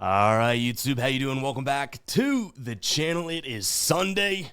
All right, YouTube, how you doing? Welcome back to the channel. It is Sunday.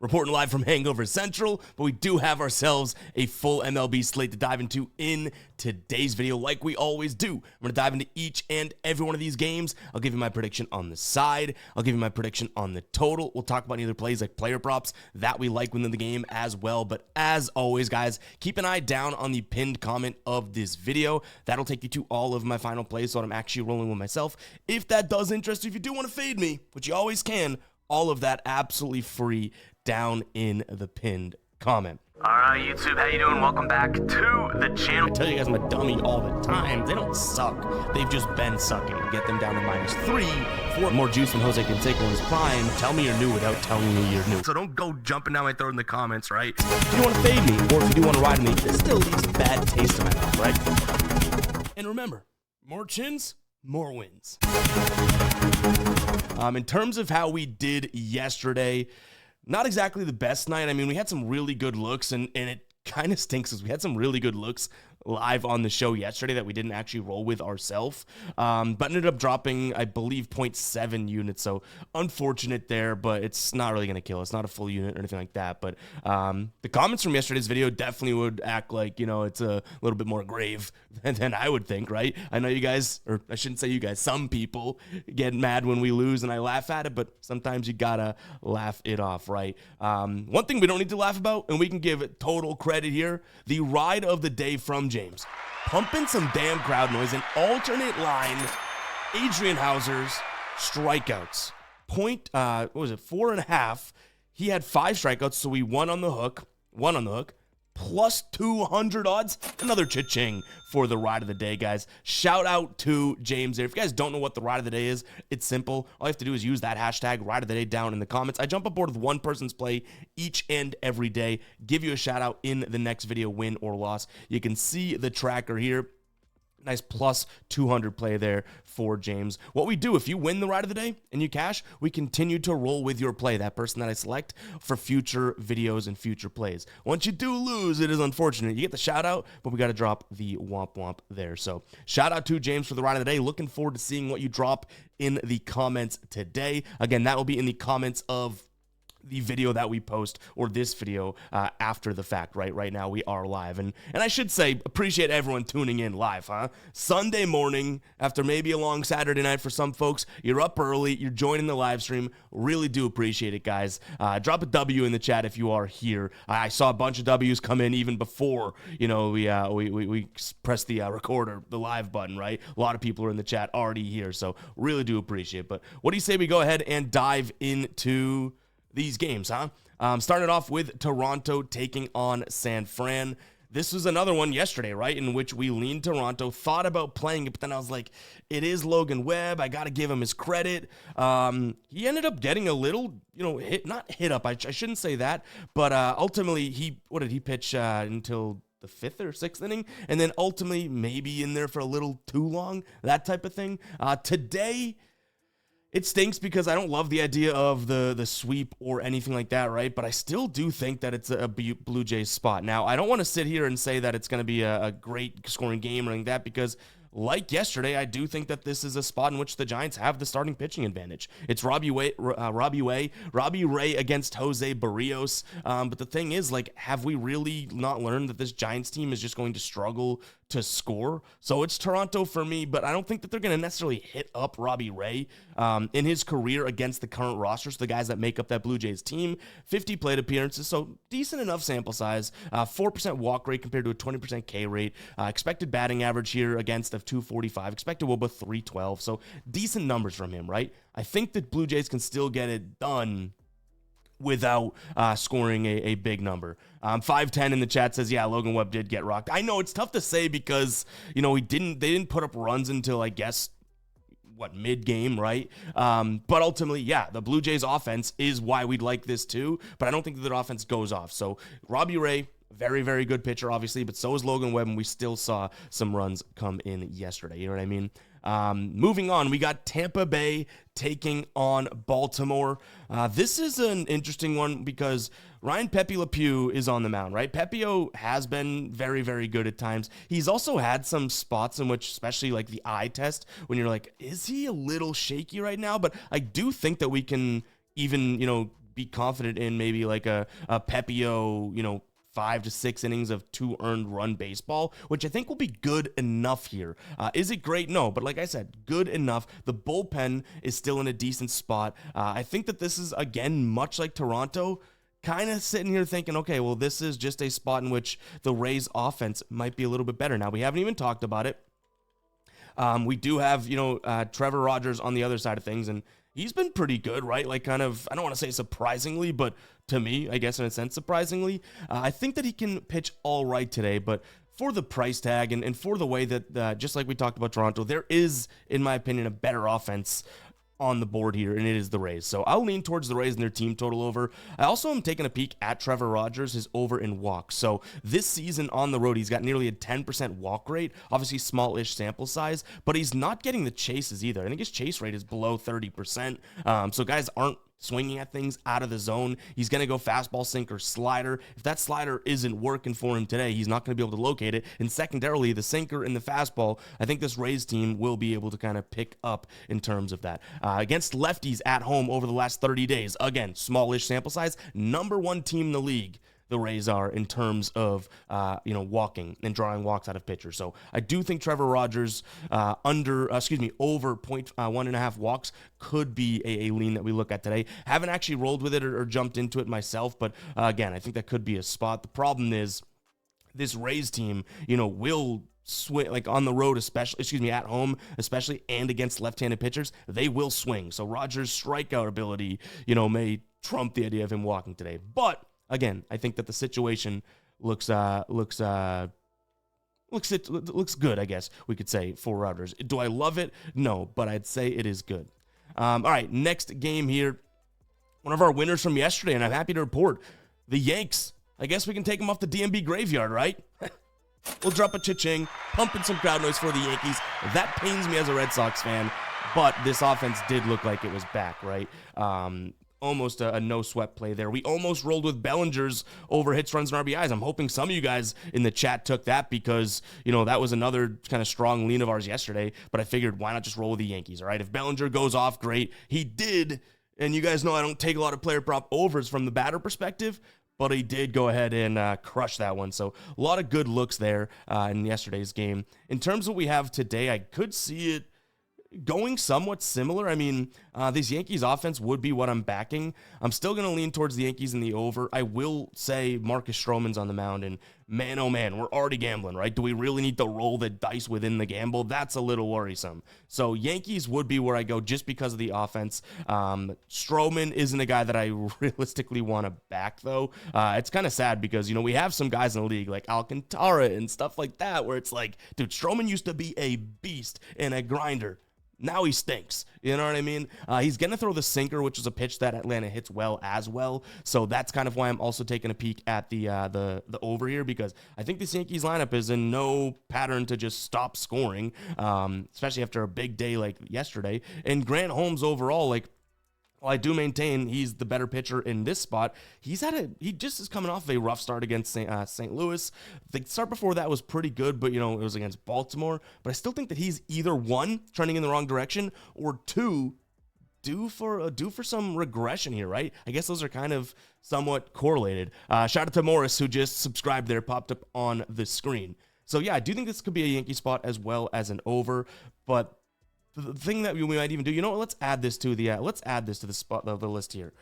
Reporting live from Hangover Central, but we do have ourselves a full MLB slate to dive into in today's video like we always do. I'm going to dive into each and every one of these games. I'll give you my prediction on the side. I'll give you my prediction on the total. We'll talk about any other plays like player props that we like within the game as well. But as always, guys, keep an eye down on the pinned comment of this video. That'll take you to all of my final plays, so I'm actually rolling with myself. If that does interest you, if you do want to fade me, which you always can, all of that absolutely free down in the pinned comment. All right, YouTube, how you doing? Welcome back to the channel. I tell you guys I'm a dummy all the time. They don't suck. They've just been sucking. Get them down to -3 for more juice than Jose Canseco in his prime. Tell me you're new without telling me you're new. So don't go jumping down my throat in the comments, right? If you want to fade me, or if you do want to ride me, this still leaves a bad taste in my mouth, right? And remember, more chins, more wins. In terms of how we did yesterday, not exactly the best night. I mean, we had some really good looks, and it kind of stinks because we had some really good looks live on the show yesterday that we didn't actually roll with ourselves, but ended up dropping, I believe, 0.7 units, so unfortunate there, but it's not really going to kill us, not a full unit or anything like that. But the comments from yesterday's video definitely would act like, you know, it's a little bit more grave than I would think, right? I know you guys, or I shouldn't say you guys, some people get mad when we lose and I laugh at it, but sometimes you gotta laugh it off, right? One thing we don't need to laugh about, and we can give total credit here, the ride of the day from James. Pumping some damn crowd noise, an alternate line, Adrian Hauser's strikeouts. What was it, 4.5. He had 5 strikeouts, so we won on the hook, plus 200 odds. Another cha-ching for the ride of the day, guys. Shout out to James there. If you guys don't know what the ride of the day is, it's simple. All you have to do is use that hashtag ride of the day down in the comments. I jump aboard with one person's play each and every day. Give you a shout out in the next video, win or loss. You can see the tracker here. Nice plus 200 play there for James. What we do, if you win the ride of the day and you cash, we continue to roll with your play, that person that I select, for future videos and future plays. Once you do lose, it is unfortunate. You get the shout out, but we got to drop the womp womp there. So shout out to James for the ride of the day. Looking forward to seeing what you drop in the comments today. Again, that will be in the comments of the video that we post, or this video after the fact. Right now we are live, and I should say, appreciate everyone tuning in live, huh? Sunday morning after maybe a long Saturday night for some folks. You're up early, you're joining the live stream. Really do appreciate it, guys. Drop a W in the chat if you are here. I saw a bunch of W's come in even before, you know, we pressed the recorder, the live button, right? A lot of people are in the chat already here, so really do appreciate it. But what do you say we go ahead and dive into these games, huh? Started off with Toronto taking on San Fran. This was another one yesterday, right, in which we leaned Toronto, thought about playing it, but then I was like, it is Logan Webb. I got to give him his credit. He ended up getting a little, you know, not hit up. I shouldn't say that, but ultimately, what did he pitch until the 5th or 6th inning? And then ultimately, maybe in there for a little too long, that type of thing. Today, it stinks because I don't love the idea of the sweep or anything like that, right? But I still do think that it's a Blue Jays spot. Now, I don't want to sit here and say that it's going to be a great scoring game or anything like that, because like yesterday, I do think that this is a spot in which the Giants have the starting pitching advantage. It's Robbie Ray against Jose Barrios. But the thing is, like, have we really not learned that this Giants team is just going to struggle to score? So it's Toronto for me, but I don't think that they're going to necessarily hit up Robbie Ray in his career against the current rosters, the guys that make up that Blue Jays team. 50 plate appearances, so decent enough sample size. 4% walk rate compared to a 20% K rate. Expected batting average here against of 245. Expected WOBA 312, so decent numbers from him, right? I think that Blue Jays can still get it done without scoring a big number. 510 in the chat says, yeah, Logan Webb did get rocked. I know it's tough to say because, you know, they didn't put up runs until, I guess, mid-game, right? But ultimately, yeah, the Blue Jays offense is why we'd like this too, but I don't think that their offense goes off. So Robbie Ray, very, very good pitcher, obviously, but so is Logan Webb, and we still saw some runs come in yesterday. You know what I mean? Moving on, we got Tampa Bay taking on Baltimore. This is an interesting one because Ryan Pepe Le Pew is on the mound, right? Pepio has been very, very good at times. He's also had some spots in which, especially like the eye test, when you're like, is he a little shaky right now? But I do think that we can even, be confident in maybe like a Pepio, 5 to 6 innings of 2 earned run baseball, which I think will be good enough here. Is it great? No, but like I said, good enough. The bullpen is still in a decent spot. I think that this is, again, much like Toronto, kind of sitting here thinking, okay, well, this is just a spot in which the Rays offense might be a little bit better. Now, we haven't even talked about it. We do have, Trevor Rogers on the other side of things, and he's been pretty good, right? Like kind of, I don't want to say surprisingly, but to me, I guess in a sense, surprisingly. I think that he can pitch all right today, but for the price tag and for the way that, just like we talked about Toronto, there is, in my opinion, a better offense on the board here, and it is the Rays. So I'll lean towards the Rays and their team total over. I also am taking a peek at Trevor Rogers, his over in walks. So this season on the road, he's got nearly a 10% walk rate, obviously small-ish sample size, but he's not getting the chases either. I think his chase rate is below 30%. So guys aren't swinging at things out of the zone. He's going to go fastball, sinker, slider. If that slider isn't working for him today, he's not going to be able to locate it. And secondarily, the sinker and the fastball, I think this Rays team will be able to kind of pick up in terms of that. Against lefties at home over the last 30 days, again, smallish sample size, number 1 team in the league. The Rays are in terms of, walking and drawing walks out of pitchers. So I do think Trevor Rogers over 1.5 walks could be a lean that we look at today. Haven't actually rolled with it or jumped into it myself, but again, I think that could be a spot. The problem is this Rays team, will swing, like on the road, especially, at home, especially, and against left-handed pitchers, they will swing. So Rogers' strikeout ability, may trump the idea of him walking today. But again, I think that the situation looks good, I guess we could say, for Rogers. Do I love it? No, but I'd say it is good. All right, next game here. One of our winners from yesterday, and I'm happy to report, the Yanks. I guess we can take them off the DMB graveyard, right? We'll drop a cha-ching, pumping some crowd noise for the Yankees. That pains me as a Red Sox fan, but this offense did look like it was back, right? Almost a no-sweat play there. We almost rolled with Bellinger's over hits, runs, and RBIs. I'm hoping some of you guys in the chat took that because, that was another kind of strong lean of ours yesterday, but I figured why not just roll with the Yankees, all right? If Bellinger goes off, great. He did, and you guys know I don't take a lot of player prop overs from the batter perspective, but he did go ahead and crush that one. So a lot of good looks there in yesterday's game. In terms of what we have today, I could see it going somewhat similar. I mean, this Yankees offense would be what I'm backing. I'm still going to lean towards the Yankees in the over. I will say Marcus Stroman's on the mound, and man, oh man, we're already gambling, right? Do we really need to roll the dice within the gamble? That's a little worrisome. So Yankees would be where I go just because of the offense. Stroman isn't a guy that I realistically want to back, though. It's kind of sad because, we have some guys in the league like Alcantara and stuff like that where it's like, dude, Stroman used to be a beast and a grinder. Now he stinks. You know what I mean? He's going to throw the sinker, which is a pitch that Atlanta hits well as well. So that's kind of why I'm also taking a peek at the over here, because I think this Yankees lineup is in no pattern to just stop scoring, especially after a big day like yesterday. And Grant Holmes overall, while I do maintain he's the better pitcher in this spot, he just is coming off a rough start against St. Louis. The start before that was pretty good, but it was against Baltimore. But I still think that he's either 1, trending in the wrong direction, or 2, due for some regression here, right? I guess those are kind of somewhat correlated. Shout out to Morris, who just subscribed there, popped up on the screen. So yeah, I do think this could be a Yankee spot as well as an over, but the thing that we might even do, let's add this to the spot of the list here.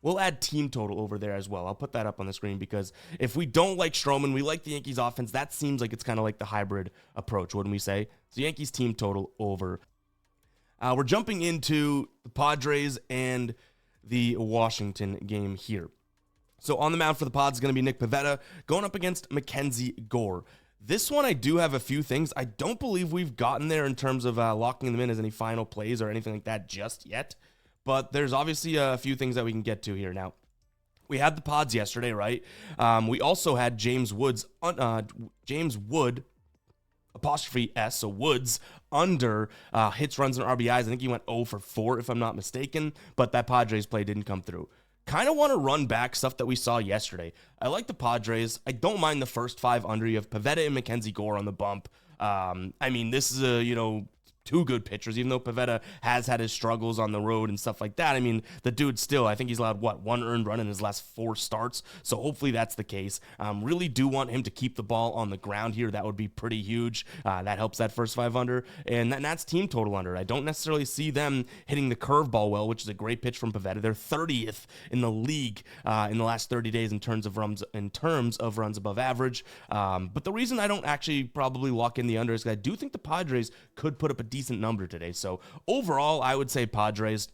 We'll add team total over there as well. I'll put that up on the screen because if we don't like Stroman, we like the Yankees offense. That seems like it's kind of like the hybrid approach, wouldn't we say? So Yankees team total over. We're jumping into the Padres and the Washington game here. So on the mound for the Pods is going to be Nick Pivetta going up against Mackenzie Gore. This one, I do have a few things. I don't believe we've gotten there in terms of locking them in as any final plays or anything like that just yet. But there's obviously a few things that we can get to here. Now, we had the Pods yesterday, right? We also had James Wood apostrophe S, so Woods, under hits, runs, and RBIs. I think he went 0 for 4, if I'm not mistaken, but that Padres play didn't come through. Kind of want to run back stuff that we saw yesterday. I like the Padres. I don't mind the first 5 under. You have Pivetta and Mackenzie Gore on the bump. I mean, this is a, two good pitchers, even though Pivetta has had his struggles on the road and stuff like that. I mean, the dude still, I think he's allowed, 1 earned run in his last 4 starts, so hopefully that's the case. Really do want him to keep the ball on the ground here. That would be pretty huge. That helps that first 5 under, and that's team total under. I don't necessarily see them hitting the curveball well, which is a great pitch from Pivetta. They're 30th in the league in the last 30 days in terms of runs above average. But the reason I don't actually probably lock in the under is because I do think the Padres could put up a decent number today. So overall, I would say Padres.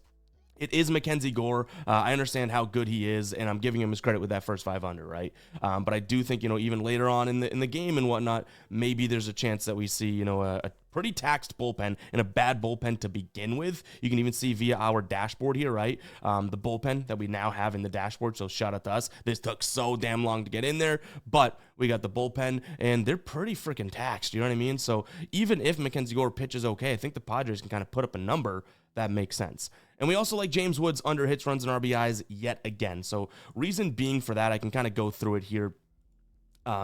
It is Mackenzie Gore. I understand how good he is, and I'm giving him his credit with that first 5 under, right? But I do think, even later on in the game and whatnot, maybe there's a chance that we see, a pretty taxed bullpen and a bad bullpen to begin with. You can even see via our dashboard here, right? The bullpen that we now have in the dashboard. So shout out to us. This took so damn long to get in there, but we got the bullpen, and they're pretty freaking taxed. You know what I mean? So even if Mackenzie Gore pitches okay, I think the Padres can kind of put up a number that makes sense. And we also like James Woods under hits, runs, and RBIs yet again. So reason being for that, I can kind of go through it here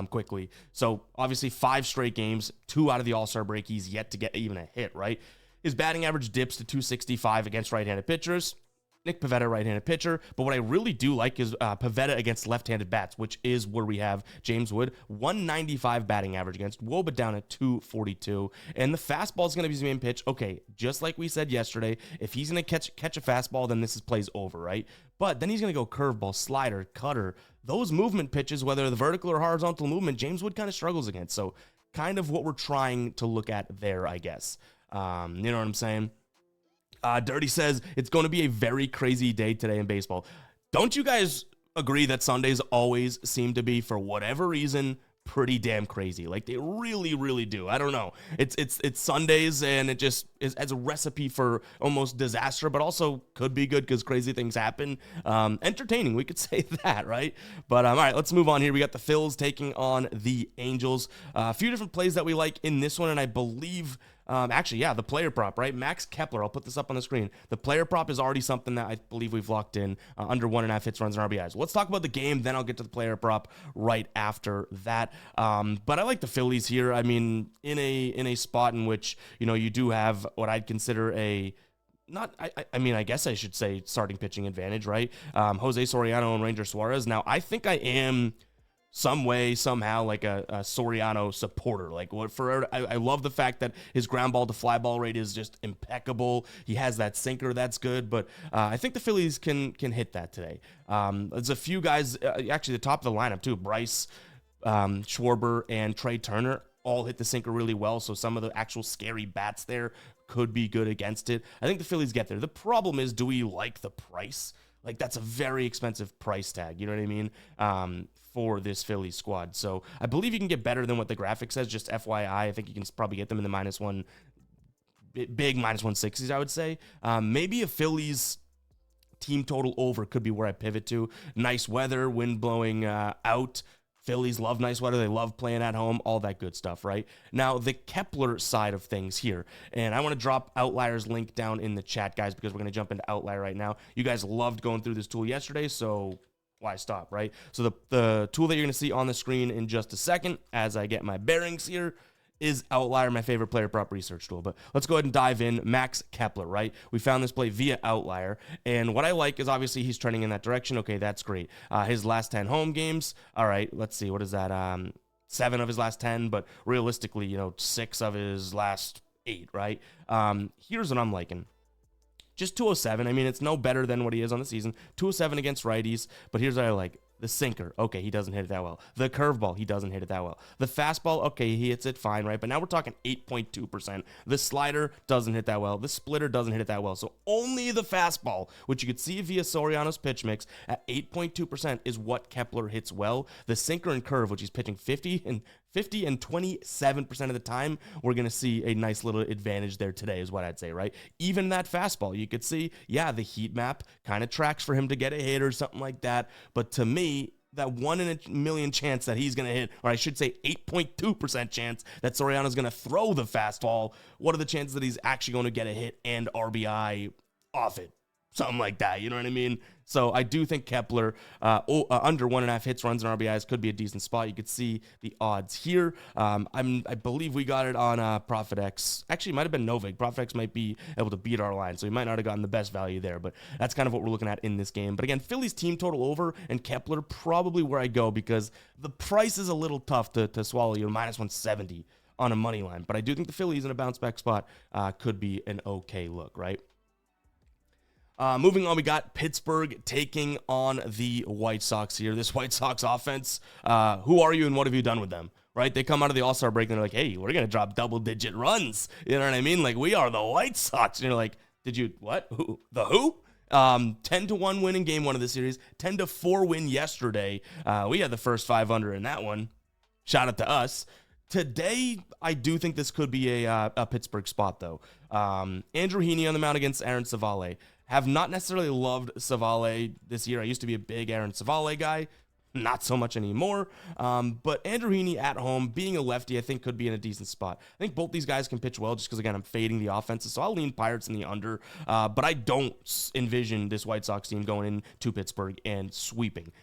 quickly. So obviously 5 straight games, 2 out of the All-Star break, he's yet to get even a hit, right? His batting average dips to 265 against right-handed pitchers. Nick Pivetta, right-handed pitcher. But what I really do like is Pivetta against left-handed bats, which is where we have James Wood. 195 batting average against Woba down at 242. And the fastball is going to be his main pitch. Okay, just like we said yesterday, if he's going to catch a fastball, then this plays over, right? But then he's going to go curveball, slider, cutter. Those movement pitches, whether the vertical or horizontal movement, James Wood kind of struggles against. So kind of what we're trying to look at there, I guess. You know what I'm saying? Dirty says it's going to be a very crazy day today in baseball. Don't you guys agree that Sundays always seem to be, for whatever reason, pretty damn crazy? Like, they really, really do. I don't know. It's Sundays, and it just is as a recipe for almost disaster, but also could be good because crazy things happen. Entertaining, we could say that, right? But all right, let's move on here. We got the Phils taking on the Angels. A few different plays that we like in this one, and I believe the player prop, right? Max Kepler, I'll put this up on the screen. The player prop is already something that I believe we've locked in, under 1.5 hits, runs, and RBIs. Let's talk about the game, then I'll get to the player prop right after that. But I like the Phillies here. I mean, in a spot in which, you do have what I'd consider I guess I should say starting pitching advantage, right? Jose Soriano and Ranger Suarez. Now, I think I am some way, somehow, like a Soriano supporter. Like, I love the fact that his ground ball to fly ball rate is just impeccable. He has that sinker, that's good. But I think the Phillies can hit that today. There's a few guys, actually the top of the lineup too. Bryce, Schwarber, and Trey Turner all hit the sinker really well. So some of the actual scary bats there could be good against it. I think the Phillies get there. The problem is, do we like the price? Like, that's a very expensive price tag. You know what I mean? For this Phillies squad. So I believe you can get better than what the graphic says. Just FYI, I think you can probably get them in the -1, big -160s, I would say. Maybe a Phillies team total over could be where I pivot to. Nice weather, wind blowing out. Phillies love nice weather. They love playing at home, all that good stuff, right? Now, the Kepler side of things here, and I want to drop Outlier's link down in the chat, guys, because we're going to jump into Outlier right now. You guys loved going through this tool yesterday, so why stop, right? So the tool that you're going to see on the screen in just a second, as I get my bearings here, is Outlier, my favorite player prop research tool. But let's go ahead and dive in. Max Kepler, right? We found this play via Outlier, and what I like is obviously he's trending in that direction. Okay, that's great. His last 10 home games, all right, let's see, what is that? 7 of his last 10, but realistically, 6 of his last 8, right? Here's what I'm liking. Just 207. I mean, it's no better than what he is on the season. 207 against righties. But here's what I like. The sinker, okay, he doesn't hit it that well. The curveball, he doesn't hit it that well. The fastball, okay, he hits it fine, right? But now we're talking 8.2%. The slider doesn't hit that well. The splitter doesn't hit it that well. So only the fastball, which you could see via Soriano's pitch mix at 8.2%, is what Kepler hits well. The sinker and curve, which he's pitching 50 and 27% of the time, we're going to see a nice little advantage there today is what I'd say, right? Even that fastball, you could see, yeah, the heat map kind of tracks for him to get a hit or something like that. But to me, that 1 in a million chance that he's going to hit, or I should say 8.2% chance that Soriano's going to throw the fastball. What are the chances that he's actually going to get a hit and RBI off it? Something like that, you know what I mean? So I do think Kepler under 1.5 hits, runs, and RBIs could be a decent spot. You could see the odds here. I believe we got it on ProfitX. Actually, it might have been Novig. ProfitX might be able to beat our line, so we might not have gotten the best value there, but that's kind of what we're looking at in this game. But again, Phillies team total over and Kepler probably where I go because the price is a little tough to swallow. You're minus 170 on a money line, but I do think the Phillies in a bounce back spot could be an okay look, right? Moving on, we got Pittsburgh taking on the White Sox here. This White Sox offense, who are you and what have you done with them, right? They come out of the All-Star break and they're like, hey, we're going to drop double-digit runs. You know what I mean? Like, we are the White Sox. And you're like, did you, what? Who? The who? 10-1 win in game 1 of the series, 10-4 win yesterday. We had the first 5 under in that one. Shout out to us. Today, I do think this could be a Pittsburgh spot, though. Andrew Heaney on the mound against Aaron Savale. Have not necessarily loved Savale this year. I used to be a big Aaron Savale guy. Not so much anymore. But Andrew Heaney at home, being a lefty, I think could be in a decent spot. I think both these guys can pitch well just because, again, I'm fading the offenses. So I'll lean Pirates in the under. But I don't envision this White Sox team going into Pittsburgh and sweeping.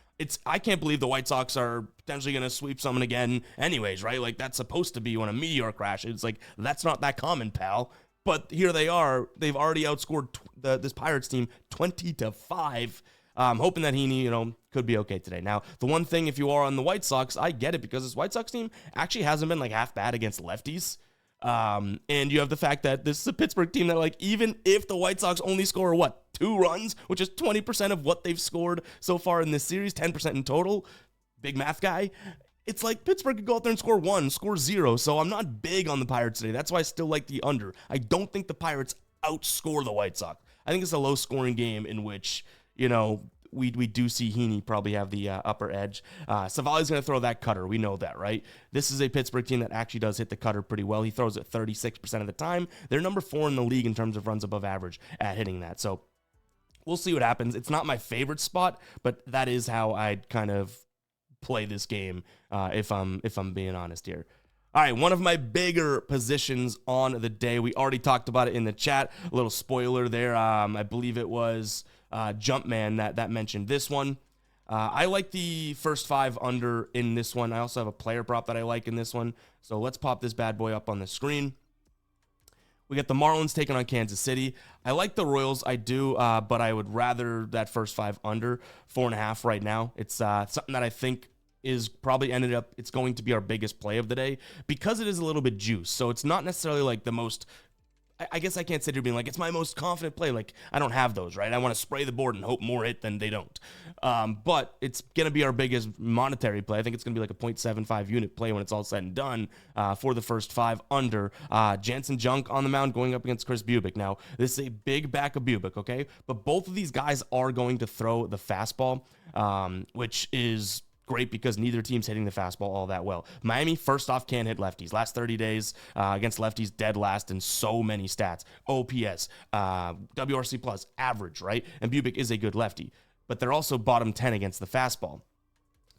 I can't believe the White Sox are potentially going to sweep someone again anyways, right? Like, that's supposed to be when a meteor crashes. It's like, that's not that common, pal. But here they are. They've already outscored this Pirates team 20-5. Hoping that Heaney, could be okay today. Now, the one thing, if you are on the White Sox, I get it because this White Sox team actually hasn't been like half bad against lefties. And you have the fact that this is a Pittsburgh team that, like, even if the White Sox only score 2 runs, which is 20% of what they've scored so far in this series, 10% in total, big math guy. It's like Pittsburgh could go out there and score 1, score 0. So I'm not big on the Pirates today. That's why I still like the under. I don't think the Pirates outscore the White Sox. I think it's a low-scoring game in which, we do see Heaney probably have the upper edge. Savale's going to throw that cutter. We know that, right? This is a Pittsburgh team that actually does hit the cutter pretty well. He throws it 36% of the time. They're number 4 in the league in terms of runs above average at hitting that. So we'll see what happens. It's not my favorite spot, but that is how I'd kind of play this game if I'm being honest here. All right, one of my bigger positions on the day. We already talked about it in the chat. A little spoiler there. I believe it was Jumpman that mentioned this one. I like the first 5 under in this one. I also have a player prop that I like in this one. So let's pop this bad boy up on the screen. We got the Marlins taking on Kansas City. I like the Royals, I do, but I would rather that first 5 under 4.5 right now. It's something that I think is probably it's going to be our biggest play of the day because it is a little bit juice. So it's not necessarily like the most, I guess I can't sit here being like, it's my most confident play. Like, I don't have those, right? I want to spray the board and hope more hit than they don't. But it's going to be our biggest monetary play. I think it's going to be like a 0.75 unit play when it's all said and done for the first 5 under. Jansen Junk on the mound going up against Chris Bubic. Now, this is a big back of Bubic, okay? But both of these guys are going to throw the fastball, which is great because neither team's hitting the fastball all that well. Miami, first off, can't hit lefties. Last 30 days against lefties, dead last in so many stats. OPS, WRC plus, average, right? And Bubic is a good lefty. But they're also bottom 10 against the fastball.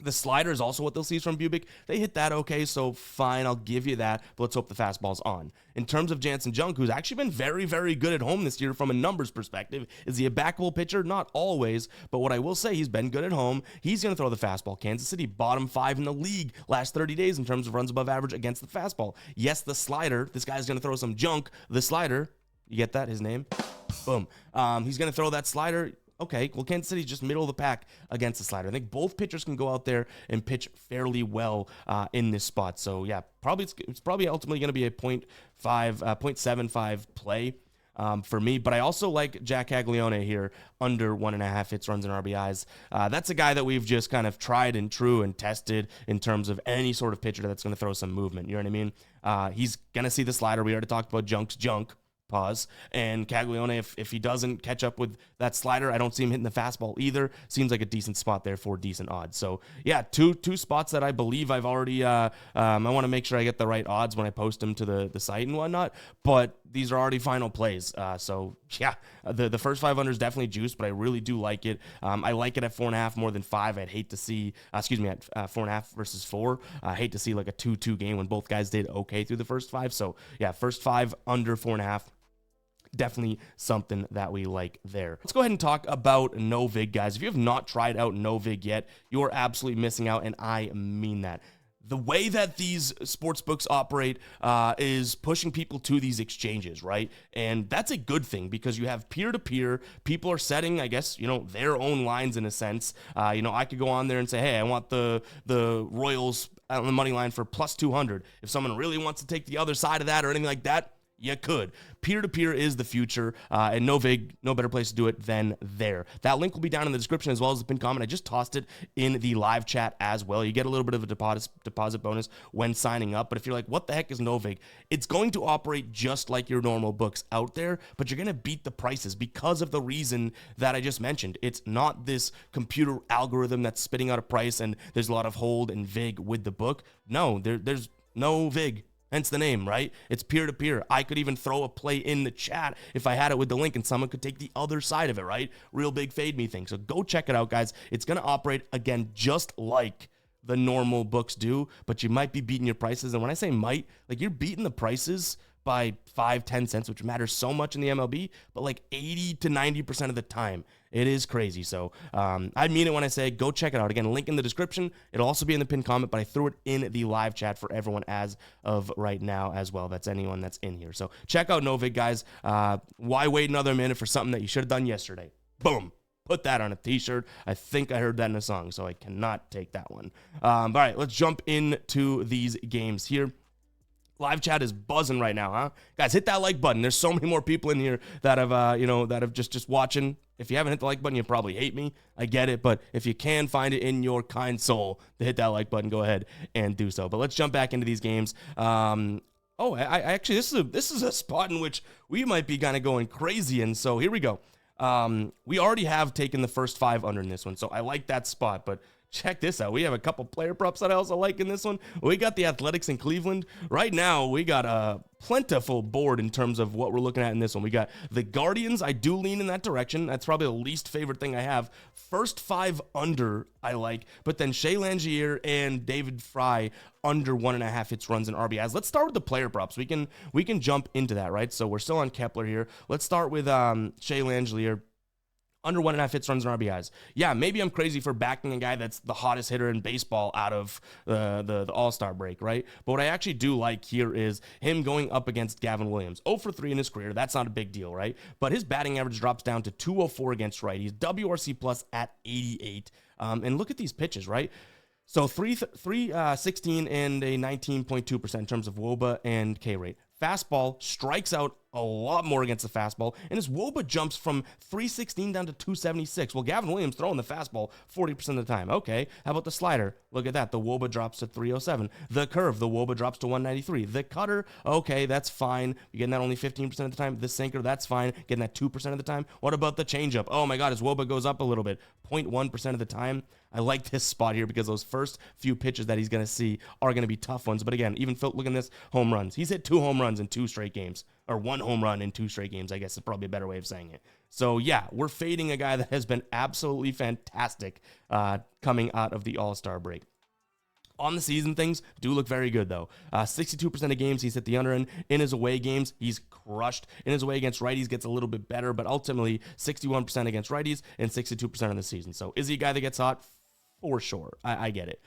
The slider is also what they'll see from Bubic. They hit that okay, so fine, I'll give you that, but let's hope the fastball's on. In terms of Jansen Junk, who's actually been very, very good at home this year from a numbers perspective, is he a backable pitcher? Not always, but what I will say, he's been good at home. He's going to throw the fastball. Kansas City, bottom 5 in the league last 30 days in terms of runs above average against the fastball. Yes, the slider, this guy's going to throw some junk. The slider, you get that, his name? Boom. He's going to throw that slider. Okay, well, Kansas City's just middle of the pack against the slider. I think both pitchers can go out there and pitch fairly well in this spot. So, yeah, it's probably ultimately going to be a 0.75 play for me. But I also like Jack Caglione here under 1.5 hits, runs, and RBIs. That's a guy that we've just kind of tried and true and tested in terms of any sort of pitcher that's going to throw some movement. You know what I mean? He's going to see the slider. We already talked about Junk's junk. Pause. And Caglione, if he doesn't catch up with that slider, I don't see him hitting the fastball either. Seems like a decent spot there for decent odds. So, yeah, two spots that I believe I've already, I want to make sure I get the right odds when I post them to the site and whatnot. But these are already final plays. So yeah, the first 5 under is definitely juice, but I really do like it. I like it at 4.5 more than 5. I'd hate to see, at 4.5 versus 4. I hate to see like a 2-2 game when both guys did okay through the first 5. So yeah, first 5 under 4.5. Definitely something that we like there. Let's go ahead and talk about no vig, guys. If you have not tried out no vig yet, you're absolutely missing out, and I mean that. The way that these sports books operate is pushing people to these exchanges, right? And that's a good thing because you have peer-to-peer. People are setting, I guess, their own lines in a sense. I could go on there and say, hey, I want the Royals on the money line for plus 200. If someone really wants to take the other side of that or anything like that, you could. Peer-to-peer is the future, and no vig, no better place to do it than there. That link will be down in the description as well as the pinned comment. I just tossed it in the live chat as well. You get a little bit of a deposit bonus when signing up, but if you're like, what the heck is no vig? It's going to operate just like your normal books out there, but you're going to beat the prices because of the reason that I just mentioned. It's not this computer algorithm that's spitting out a price and there's a lot of hold and vig with the book. No, there's no vig. Hence the name, right? It's peer-to-peer. I could even throw a play in the chat if I had it with the link and someone could take the other side of it, right? Real big fade me thing. So go check it out, guys. It's going to operate, again, just like the normal books do, but you might be beating your prices. And when I say might, like you're beating the prices by 5-10 cents, which matters so much in the MLB, but like 80 to 90% of the time. It is crazy. So I mean it when I say go check it out. Again, link in the description. It'll also be in the pinned comment, but I threw it in the live chat for everyone as of right now as well. That's anyone that's in here. So check out Novig, guys. Why wait another minute for something that you should have done yesterday? Boom. Put that on a t-shirt. I think I heard that in a song, so I cannot take that one. All right, let's jump into these games here. Live chat is buzzing right now, huh? Guys, hit that like button. There's so many more people in here that have, that have just watching. If you haven't hit the like button, you probably hate me. I get it, but if you can find it in your kind soul to hit that like button, go ahead and do so. But let's jump back into these games. I actually, this is a spot in which we might be kind of going crazy, and so here we go. We already have taken the first 5 under in this one, so I like that spot, but check this out. We have a couple player props that I also like in this one. We got the Athletics in Cleveland. Right now, we got a plentiful board in terms of what we're looking at in this one. We got the Guardians. I do lean in that direction. That's probably the least favorite thing I have. First 5 under, I like. But then Shea Langier and David Fry under 1.5 hits, runs, and RBIs. Let's start with the player props. We can jump into that, right? So we're still on Kepler here. Let's start with Shea Langier. Under 1.5 hits, runs, and RBIs. Yeah, maybe I'm crazy for backing a guy that's the hottest hitter in baseball out of the All-Star break, right? But what I actually do like here is him going up against Gavin Williams. 0 for 3 in his career. That's not a big deal, right? But his batting average drops down to 204 against righties. WRC plus at 88. And look at these pitches, right? So 316 and a 19.2% in terms of WOBA and K rate. Fastball strikes out a lot more against the fastball, and his WOBA jumps from 316 down to 276. Well, Gavin Williams throwing the fastball 40% of the time. Okay, how about the slider? Look at that. The WOBA drops to 307. The curve, the WOBA drops to 193. The cutter, okay, that's fine. You're getting that only 15% of the time. The sinker, that's fine. Getting that 2% of the time. What about the changeup? Oh my God, his WOBA goes up a little bit. 0.1% of the time. I like this spot here because those first few pitches that he's going to see are going to be tough ones. But again, even Phil, look at this, home runs. He's hit 2 home runs in 2 straight games. Or 1 home run in 2 straight games, I guess is probably a better way of saying it. So yeah, we're fading a guy that has been absolutely fantastic coming out of the All-Star break. On the season, things do look very good, though. 62% of games, he's hit the under. In his away games, he's crushed. In his away against righties, gets a little bit better, but ultimately 61% against righties and 62% in the season. So is he a guy that gets hot? For sure. I get it.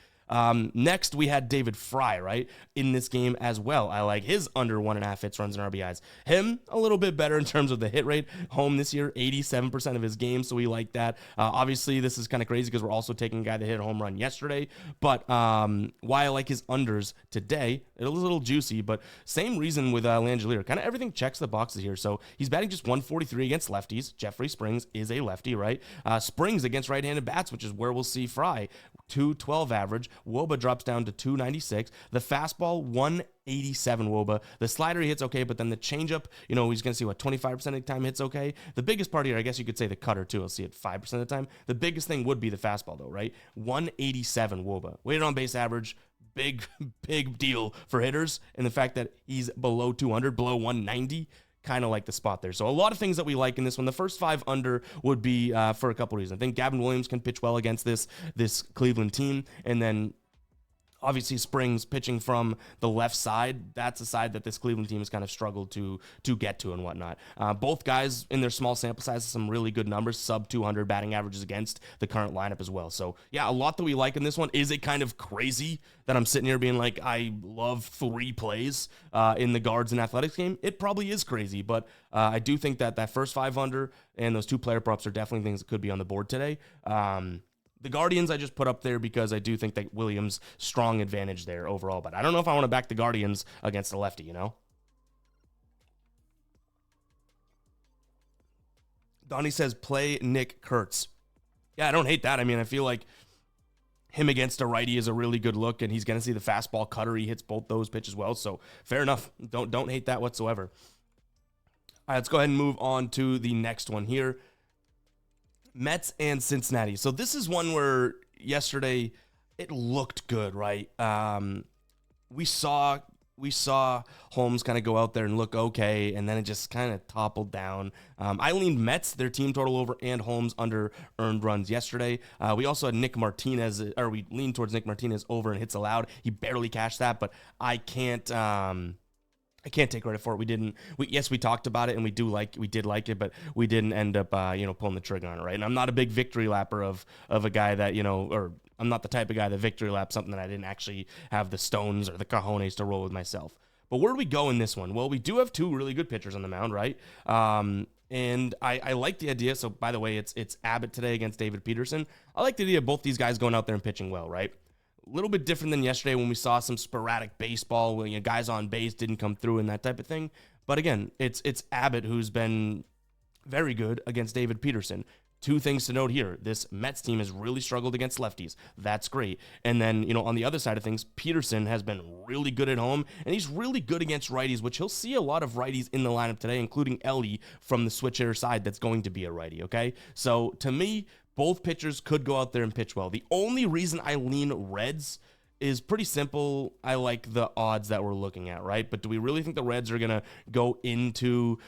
Next, we had David Fry, right, in this game as well. I like his under 1.5 hits, runs, and RBIs. Him, a little bit better in terms of the hit rate. Home this year, 87% of his games, so we like that. Obviously, this is kind of crazy because we're also taking a guy that hit a home run yesterday. But why I like his unders today, it was a little juicy, but same reason with Langelier. Kind of everything checks the boxes here. So he's batting just 143 against lefties. Jeffrey Springs is a lefty, right? Springs against right-handed bats, which is where we'll see Fry. 212 average. WOBA drops down to 296. The fastball, 187 WOBA. The slider he hits okay, but then the changeup, he's going to see 25% of the time hits okay. The biggest part here, I guess you could say the cutter too. I'll see it 5% of the time. The biggest thing would be the fastball though, right? 187 WOBA. Weighted on base average, big deal for hitters. And the fact that he's below 200, below 190, kind of like the spot there. So a lot of things that we like in this one. The first 5 under would be for a couple reasons. I think Gavin Williams can pitch well against this Cleveland team, and then obviously Springs pitching from the left side. That's a side that this Cleveland team has kind of struggled to get to and whatnot. Both guys in their small sample sizes, some really good numbers, sub 200 batting averages against the current lineup as well. So yeah, a lot that we like in this one. Is it kind of crazy that I'm sitting here being like, I love 3 plays in the Guards and Athletics game? It probably is crazy, but I do think that first 5 under and those 2 player props are definitely things that could be on the board today. The Guardians I just put up there because I do think that Williams' strong advantage there overall. But I don't know if I want to back the Guardians against the lefty, you know? Donnie says, play Nick Kurtz. Yeah, I don't hate that. I mean, I feel like him against a righty is a really good look, and he's going to see the fastball cutter. He hits both those pitches well, so fair enough. Don't hate that whatsoever. All right, let's go ahead and move on to the next one here. Mets and Cincinnati. So this is one where yesterday it looked good, right? We saw Holmes kind of go out there and look okay, and then it just kind of toppled down. I leaned Mets, their team total over, and Holmes under earned runs yesterday. We also had Nick Martinez, or we leaned towards Nick Martinez over and hits allowed. He barely cashed that, but I can't take credit for it. Yes, we talked about it and we did like it, but we didn't end up, pulling the trigger on it, right? And I'm not a big victory lapper of a guy that, or I'm not the type of guy that victory laps something that I didn't actually have the stones or the cojones to roll with myself. But where do we go in this one? Well, we do have 2 really good pitchers on the mound, right? And I like the idea. So by the way, it's Abbott today against David Peterson. I like the idea of both these guys going out there and pitching well, right? A little bit different than yesterday when we saw some sporadic baseball when guys on base didn't come through and that type of thing. But again, it's Abbott who's been very good against David Peterson. 2 things to note here. This Mets team has really struggled against lefties. That's great. And then, on the other side of things, Peterson has been really good at home, and he's really good against righties, which he'll see a lot of righties in the lineup today, including Ellie from the switch hitter side that's going to be a righty, okay? So to me, both pitchers could go out there and pitch well. The only reason I lean Reds is pretty simple. I like the odds that we're looking at, right? But do we really think the Reds are going to go into,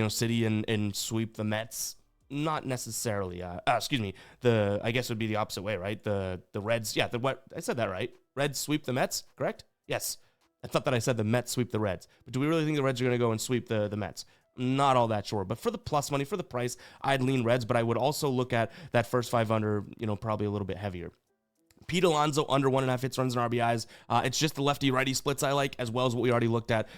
City and sweep the Mets? Not necessarily. I guess it would be the opposite way, right? The Reds, I said that right. Reds sweep the Mets, correct? Yes. I thought that I said the Mets sweep the Reds. But do we really think the Reds are going to go and sweep the Mets? Not all that sure. But for the plus money, for the price, I'd lean Reds, but I would also look at that first 5 under, probably a little bit heavier. Pete Alonso under 1.5 hits, runs, and RBIs. It's just the lefty-righty splits I like, as well as what we already looked at,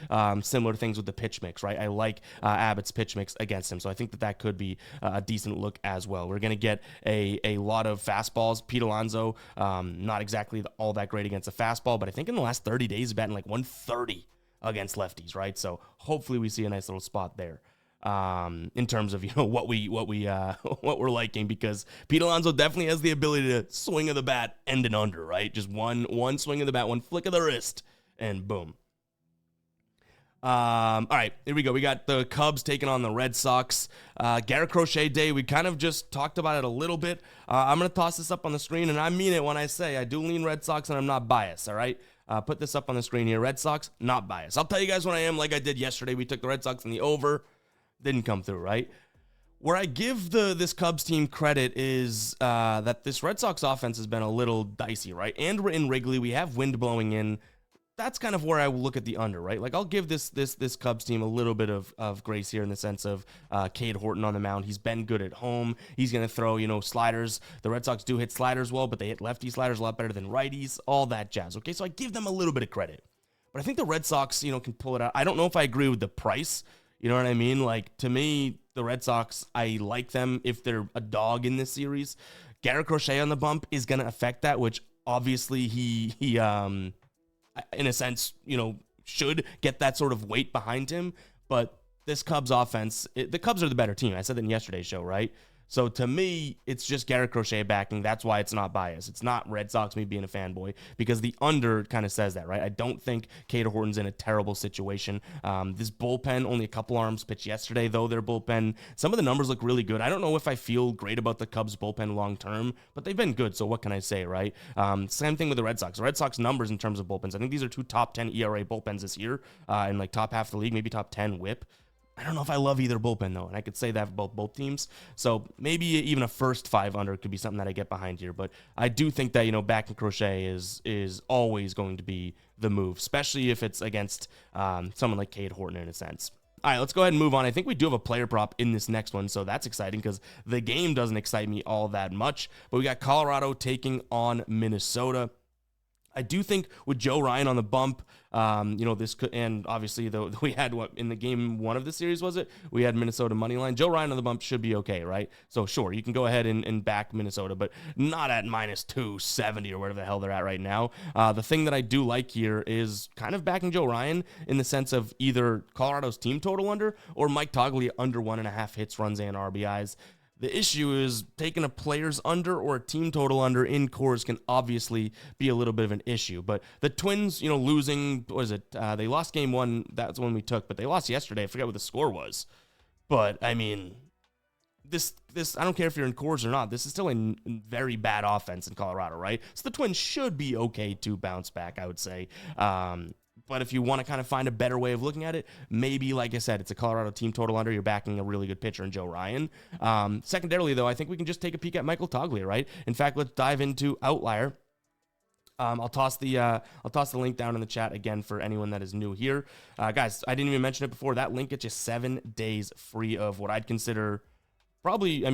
similar things with the pitch mix, right? I like Abbott's pitch mix against him, so I think that could be a decent look as well. We're going to get a lot of fastballs. Pete Alonso, not exactly all that great against a fastball, but I think in the last 30 days, he's batting like 130 against lefties, right? So hopefully we see a nice little spot there. In terms of what we're liking, because Pete Alonso definitely has the ability to swing of the bat end and under, right? Just one swing of the bat, one flick of the wrist, and boom. All right, here we go. We got the Cubs taking on the Red Sox. Garrett Crochet Day. We kind of just talked about it a little bit. I'm gonna toss this up on the screen, and I mean it when I say I do lean Red Sox, and I'm not biased. All right. Put this up on the screen here. Red Sox, not biased. I'll tell you guys when I am, like I did yesterday. We took the Red Sox in the over. Didn't come through, right? Where I give this Cubs team credit is that this Red Sox offense has been a little dicey, right? And we're in Wrigley. We have wind blowing in. That's kind of where I look at the under, right? Like, I'll give this Cubs team a little bit of grace here in the sense of Cade Horton on the mound. He's been good at home. He's going to throw, sliders. The Red Sox do hit sliders well, but they hit lefty sliders a lot better than righties, all that jazz, okay? So I give them a little bit of credit. But I think the Red Sox, can pull it out. I don't know if I agree with the price. You know what I mean? Like, to me, the Red Sox, I like them if they're a dog in this series. Garrett Crochet on the bump is going to affect that, which obviously he in a sense, should get that sort of weight behind him. But this Cubs offense, the Cubs are the better team. I said that in yesterday's show, right? So to me, it's just Garrett Crochet backing. That's why it's not biased. It's not Red Sox me being a fanboy, because the under kind of says that, right? I don't think Cade Horton's in a terrible situation. This bullpen, only a couple arms pitched yesterday, though, their bullpen. Some of the numbers look really good. I don't know if I feel great about the Cubs bullpen long term, but they've been good, so what can I say, right? Same thing with the Red Sox. The Red Sox numbers in terms of bullpens, I think these are 2 top 10 ERA bullpens this year in like top half of the league, maybe top 10 whip. I don't know if I love either bullpen, though, and I could say that for both teams. So maybe even a first 5 under could be something that I get behind here. But I do think that, backing Crochet is always going to be the move, especially if it's against someone like Cade Horton in a sense. All right, let's go ahead and move on. I think we do have a player prop in this next one, so that's exciting because the game doesn't excite me all that much. But we got Colorado taking on Minnesota. I do think with Joe Ryan on the bump, this could, and obviously we had in the game 1 of the series, was it? We had Minnesota money line. Joe Ryan on the bump should be okay, right? So sure, you can go ahead and back Minnesota, but not at minus 270 or whatever the hell they're at right now. The thing that I do like here is kind of backing Joe Ryan in the sense of either Colorado's team total under or Mike Toglia under 1.5 hits, runs, and RBIs. The issue is taking a player's under or a team total under in Coors can obviously be a little bit of an issue. But the Twins, losing, what is it? They lost game 1. That's one we took, but they lost yesterday. I forget what the score was. But, I mean, this I don't care if you're in Coors or not. This is still a very bad offense in Colorado, right? So the Twins should be okay to bounce back, I would say. But if you want to kind of find a better way of looking at it, maybe, like I said, it's a Colorado team total under. You're backing a really good pitcher in Joe Ryan. Secondarily, though, I think we can just take a peek at Michael Toglia, right? In fact, let's dive into Outlier. I'll toss the link down in the chat again for anyone that is new here. Guys, I didn't even mention it before. That link gets you 7 days free of what I'd consider probably,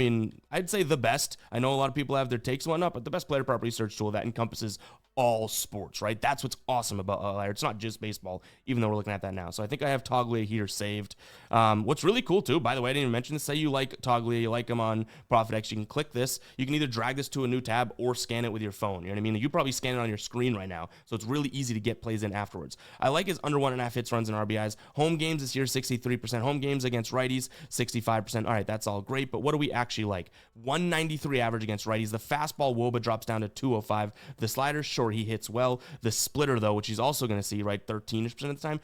I'd say the best. I know a lot of people have their takes and whatnot, but the best player prop research tool that encompasses all sports, right? That's what's awesome about Outlier. It's not just baseball, even though we're looking at that now. So I think I have Toglia here saved. What's really cool, too, by the way, I didn't even mention this. Say you like Toglia, you like him on ProfitX, you can click this. You can either drag this to a new tab or scan it with your phone. You know what I mean? You probably scan it on your screen right now, so it's really easy to get plays in afterwards. I like his under 1.5 hits, runs, and RBIs. Home games this year, 63%. Home games against righties, 65%. All right, that's all great, but what do we actually like? 193 average against righties. The fastball WOBA drops down to 205. The slider, sure, he hits well. The splitter, though, which he's also going to see, right, 13% of the time,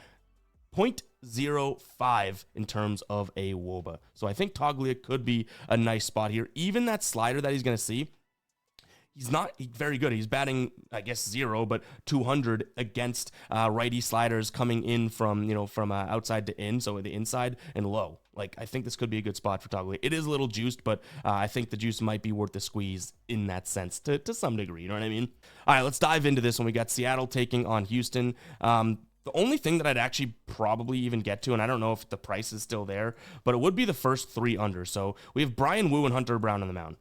0.05 in terms of a WOBA. So I think Toglia could be a nice spot here. Even that slider that he's going to see, he's not very good. He's batting, I guess, 0, but 200 against righty sliders coming in from outside to in, so the inside and low. Like, I think this could be a good spot for Toglia. It is a little juiced, but I think the juice might be worth the squeeze in that sense to some degree. You know what I mean? All right, let's dive into this one. We got Seattle taking on Houston. The only thing that I'd actually probably even get to, and I don't know if the price is still there, but it would be the first 3 under. So we have Brian Wu and Hunter Brown on the mound.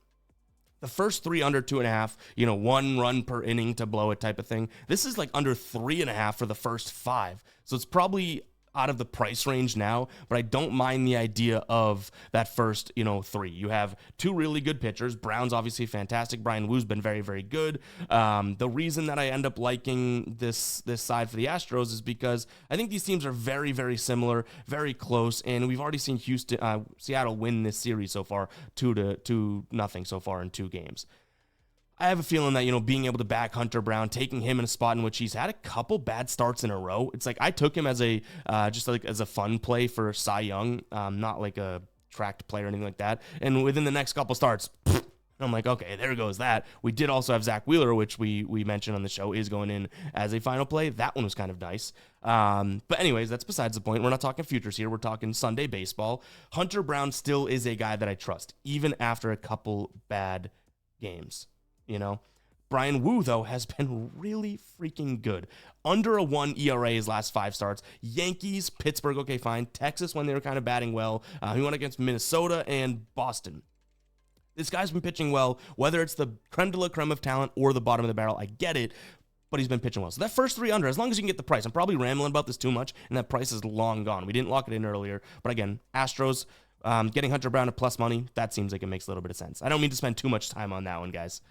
The first 3 under 2.5, 1 run per inning to blow it type of thing. This is like under 3.5 for the first 5. So it's probably out of the price range now, but I don't mind the idea of that first, 3. You have 2 really good pitchers. Brown's obviously fantastic. Brian Wu's been very, very good. The reason that I end up liking this side for the Astros is because I think these teams are very, very similar, very close, and we've already seen Seattle win this series so far, 2-0 so far in 2 games. I have a feeling that, being able to back Hunter Brown, taking him in a spot in which he's had a couple bad starts in a row. It's like I took him as as a fun play for Cy Young, not like a tracked play or anything like that. And within the next couple starts, I'm like, okay, there goes that. We did also have Zach Wheeler, which we mentioned on the show is going in as a final play. That one was kind of nice. But anyways, that's besides the point. We're not talking futures here. We're talking Sunday baseball. Hunter Brown still is a guy that I trust, even after a couple bad games. Brian Wu, though, has been really freaking good. Under a 1 ERA his last 5 starts. Yankees, Pittsburgh, okay, fine. Texas, when they were kind of batting well. He went against Minnesota and Boston. This guy's been pitching well, whether it's the creme de la creme of talent or the bottom of the barrel. I get it, but he's been pitching well. So that first 3 under, as long as you can get the price. I'm probably rambling about this too much, and that price is long gone. We didn't lock it in earlier. But again, Astros, getting Hunter Brown at plus money, that seems like it makes a little bit of sense. I don't mean to spend too much time on that one, guys.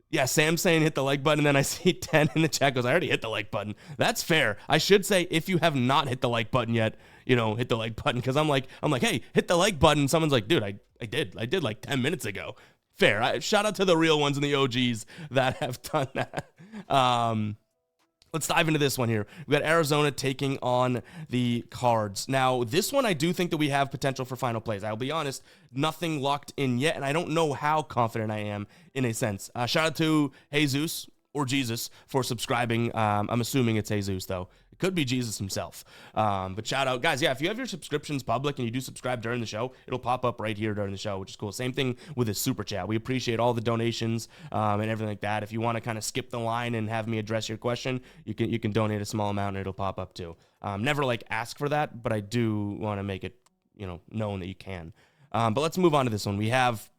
Yeah, Sam's saying hit the like button, and then I see 10 in the chat goes, I already hit the like button. That's fair. I should say, if you have not hit the like button yet, hit the like button, because I'm like, hey, hit the like button. Someone's like, dude, I did like 10 minutes ago. Fair. Shout out to the real ones and the OGs that have done that. Let's dive into this one here. We got Arizona taking on the Cards. Now, this one, I do think that we have potential for final plays. I'll be honest, nothing locked in yet, and I don't know how confident I am in a sense. Shout out to Jesus or Jesus for subscribing. I'm assuming it's Jesus, though. It could be Jesus himself. But shout out, guys. Yeah, if you have your subscriptions public and you do subscribe during the show, it'll pop up right here during the show, which is cool. Same thing with the super chat. We appreciate all the donations and everything like that. If you want to kind of skip the line and have me address your question, you can donate a small amount and it'll pop up too. Never like ask for that, but I do want to make it known that you can. But let's move on to this one. We have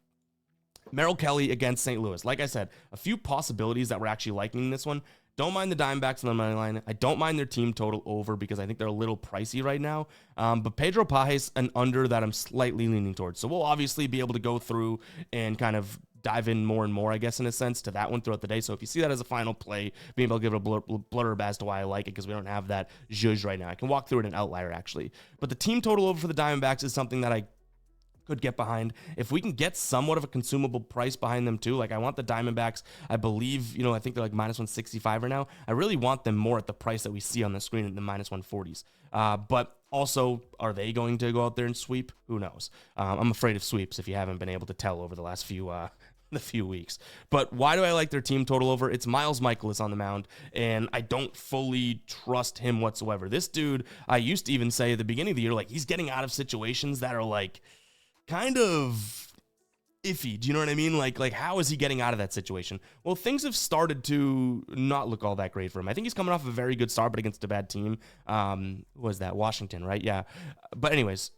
Merrill Kelly against St. Louis. Like I said, a few possibilities that we're actually liking in this one. Don't mind the Diamondbacks on the money line. I don't mind their team total over because I think they're a little pricey right now. But Pedro Pajes, an under that I'm slightly leaning towards. So we'll obviously be able to go through and kind of dive in more and more, I guess, in a sense, to that one throughout the day. So if you see that as a final play, being able to give it a blurb as to why I like it, because we don't have that zhuzh right now. I can walk through it in Outlier, actually. But the team total over for the Diamondbacks is something that I could get behind. If we can get somewhat of a consumable price behind them too, like I want the Diamondbacks, I believe, I think they're like minus 165 right now. I really want them more at the price that we see on the screen at the minus 140s. But also, are they going to go out there and sweep? Who knows? I'm afraid of sweeps if you haven't been able to tell over the last few weeks. But why do I like their team total over? It's Miles Michaelis on the mound, and I don't fully trust him whatsoever. This dude, I used to even say at the beginning of the year, like he's getting out of situations that are like kind of iffy. Do you know what I mean? Like how is he getting out of that situation? Well, things have started to not look all that great for him. I think he's coming off a very good start, but against a bad team. Was that Washington, right? Yeah. But anyways,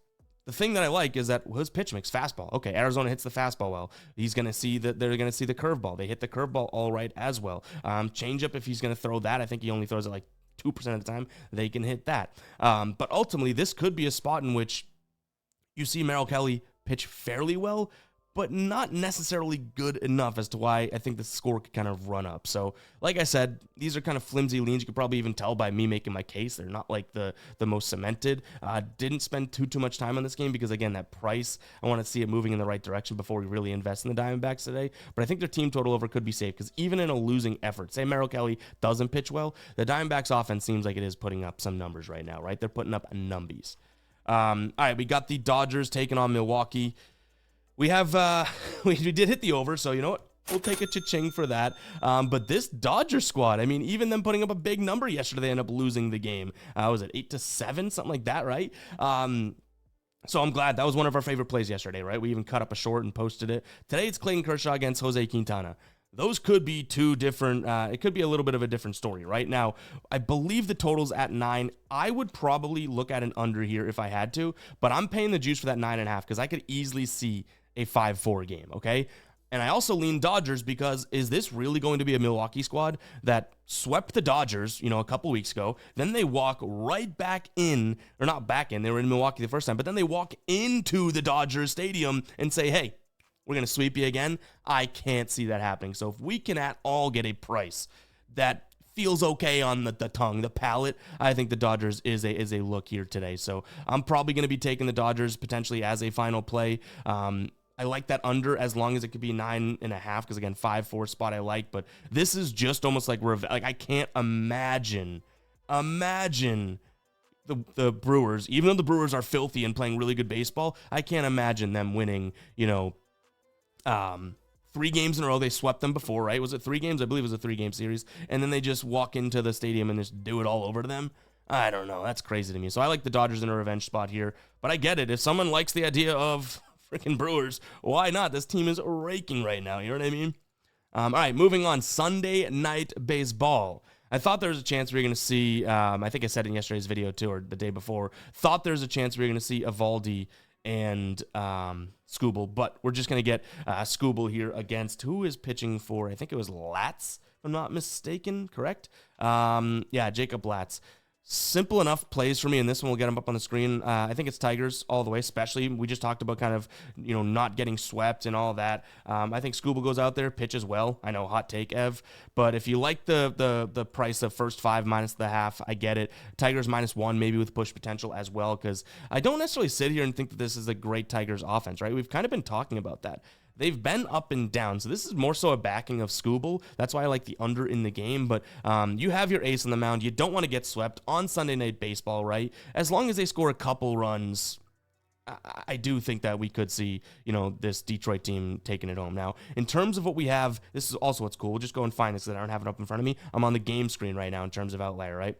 the thing that I like is that his pitch mix, fastball. Okay, Arizona hits the fastball well. He's going to see that they're going to see the curveball. They hit the curveball all right as well. Changeup, if he's going to throw that, I think he only throws it like 2% of the time. They can hit that. But ultimately, this could be a spot in which you see Merrill Kelly pitch fairly well, but not necessarily good enough as to why I think the score could kind of run up. So, like I said, these are kind of flimsy leans. You could probably even tell by me making my case. They're not like the most cemented. Didn't spend too much time on this game because, again, that price, I want to see it moving in the right direction before we really invest in the Diamondbacks today. But I think their team total over could be safe because even in a losing effort, say Merrill Kelly doesn't pitch well, the Diamondbacks offense seems like it is putting up some numbers right now, right? They're putting up numbies. All right, we got the Dodgers taking on Milwaukee. We have, we did hit the over, so you know what? We'll take a cha-ching for that. But this Dodger squad, I mean, even them putting up a big number yesterday, they end up losing the game. Was it 8-7, something like that, right? So I'm glad. That was one of our favorite plays yesterday, right? We even cut up a short and posted it. Today it's Clayton Kershaw against Jose Quintana. Those could be two different, it could be a little bit of a different story. Right now, I believe the total's at 9. I would probably look at an under here if I had to, but I'm paying the juice for that 9.5 because I could easily see a 5-4 game, okay? And I also lean Dodgers because is this really going to be a Milwaukee squad that swept the Dodgers, a couple weeks ago, then they walk right back in, or not back in, they were in Milwaukee the first time, but then they walk into the Dodgers stadium and say, hey, we're going to sweep you again? I can't see that happening. So if we can at all get a price that feels okay on the tongue, the palate, I think the Dodgers is a look here today. So I'm probably going to be taking the Dodgers potentially as a final play. I like that under as long as it could be 9.5 because, again, 5-4 spot I like. But this is just almost like I can't imagine the Brewers, even though the Brewers are filthy and playing really good baseball, I can't imagine them winning, 3 games in a row. They swept them before, right? Was it 3 games? I believe it was a 3-game series. And then they just walk into the stadium and just do it all over to them. I don't know. That's crazy to me. So I like the Dodgers in a revenge spot here. But I get it. If someone likes the idea of freaking Brewers, why not? This team is raking right now. You know what I mean? All right, moving on. Sunday Night Baseball. I thought there was a chance we were going to see, I think I said in yesterday's video too, or the day before, thought there was a chance we were going to see Evaldi and Skubal, but we're just going to get Skubal here against, who is pitching for, I think it was Latz, if I'm not mistaken, correct? Yeah, Jacob Latz. Simple enough plays for me, and this one will get them up on the screen. I think it's Tigers all the way, especially. We just talked about kind of, not getting swept and all that. I think Skubal goes out there, pitches well. I know, hot take, Ev. But if you like the price of first 5 minus the half, I get it. Tigers -1, maybe with push potential as well, because I don't necessarily sit here and think that this is a great Tigers offense, right? We've kind of been talking about that. They've been up and down, so this is more so a backing of Skubal. That's why I like the under in the game, but you have your ace on the mound. You don't want to get swept on Sunday Night Baseball, right? As long as they score a couple runs, I do think that we could see, this Detroit team taking it home. Now, in terms of what we have, this is also what's cool. We'll just go and find this because I don't have it up in front of me. I'm on the game screen right now in terms of Outlier, right?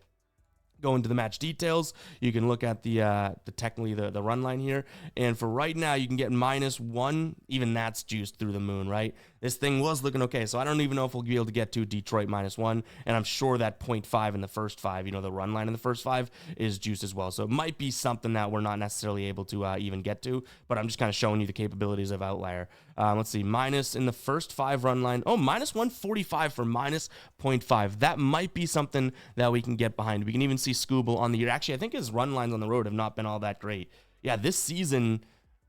Go into the match details. You can look at the technically the run line here. And for right now, you can get -1. Even that's juiced through the moon, right? This thing was looking okay. So I don't even know if we'll be able to get to Detroit -1. And I'm sure that 0.5 in the first 5, the run line in the first 5 is juiced as well. So it might be something that we're not necessarily able to even get to. But I'm just kind of showing you the capabilities of Outlier. Let's see, minus in the first 5 run line. Oh, -145 for -0.5. That might be something that we can get behind. We can even see Scooble on the year. Actually, I think his run lines on the road have not been all that great. Yeah, this season,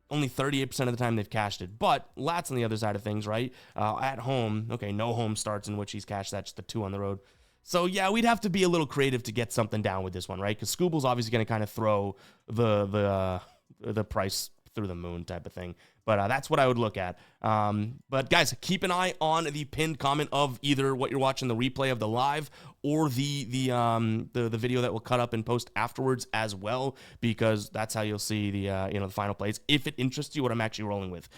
only 38% of the time they've cashed it. But Lat's on the other side of things, right? At home, okay, no home starts in which he's cashed that, just the 2 on the road. So, yeah, we'd have to be a little creative to get something down with this one, right? Because Scooble's obviously going to kind of throw the price through the moon type of thing. But that's what I would look at. But guys, keep an eye on the pinned comment of either what you're watching, the replay of the live, or the video that will cut up and post afterwards as well, because that's how you'll see the the final plays if it interests you what I'm actually rolling with.